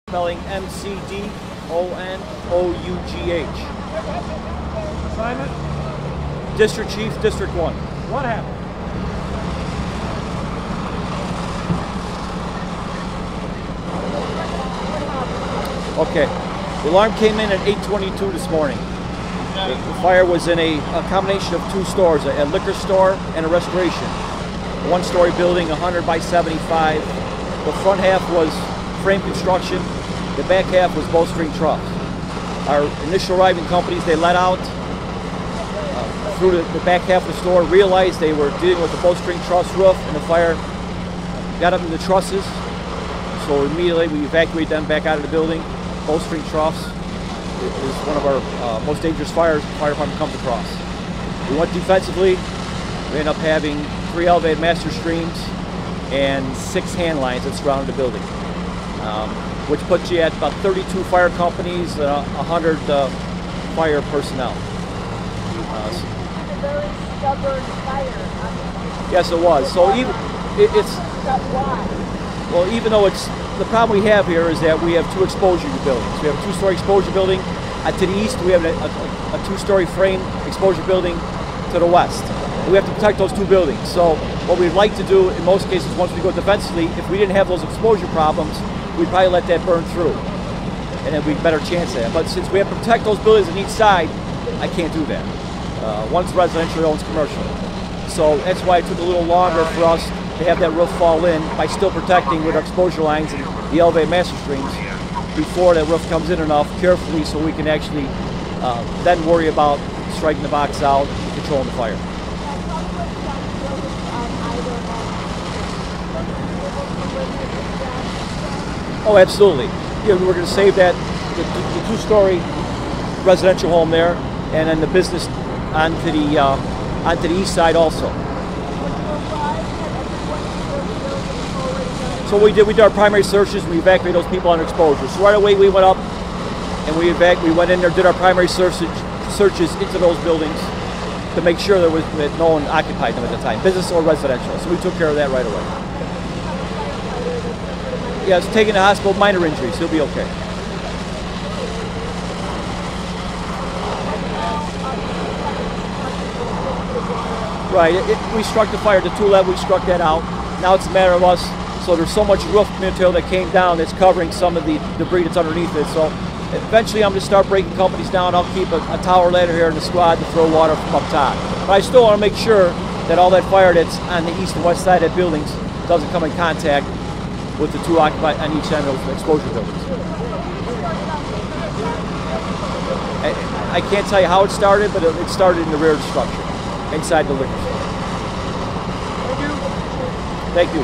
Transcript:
Spelling MCDONOUGH. Assignment? District Chief, District 1. What happened? Okay, the alarm came in at 8:22 this morning. The fire was in a combination of two stores, a liquor store and a restoration. A one-story building, 100 by 75. The front half was frame construction. The back half was bowstring truss. Our initial arriving companies, they let out through the back half of the store, realized they were dealing with the bowstring truss roof, and the fire got up in the trusses. So immediately we evacuated them back out of the building. Bowstring truss is one of our most dangerous fires the fire department comes across. We went defensively. We ended up having 3 elevated master streams and 6 hand lines that surrounded the building, which puts you at about 32 fire companies, 100 fire personnel. It's a very stubborn fire. Yes, it was. So even well, even though it's the problem we have here is that we have 2 exposure buildings. We have a 2-story exposure building. To the east, we have a 2-story frame exposure building to the west. We have to protect those 2 buildings. So what we'd like to do in most cases, once we go defensively, if we didn't have those exposure problems, we'd probably let that burn through, and then we'd better chance at it. But since we have to protect those buildings on each side, I can't do that. One's residential, one's commercial. So that's why it took a little longer for us to have that roof fall in by still protecting with our exposure lines and the elevated master streams before that roof comes in enough carefully so we can actually then worry about striking the box out and controlling the fire. Oh, absolutely. Yeah, we're going to save that, the 2-story residential home there, and then the business onto the east side also. So we did our primary searches. We evacuated those people under exposure. So right away we went up and we went in there, did our primary searches into those buildings to make sure that no one occupied them at the time, business or residential. So we took care of that right away. Yeah, it's taken to the hospital, minor injuries. He'll be okay. Right, we struck the fire, the 2 level, we struck that out. Now it's a matter of us. So there's so much roof material that came down that's covering some of the debris that's underneath it. So eventually I'm going to start breaking companies down. I'll keep a tower ladder here in the squad to throw water from up top. But I still want to make sure that all that fire that's on the east and west side of buildings doesn't come in contact with the 2 occupied on each end of the exposure buildings. I can't tell you how it started, but it started in the rear of the structure, inside the liquor store. Thank you.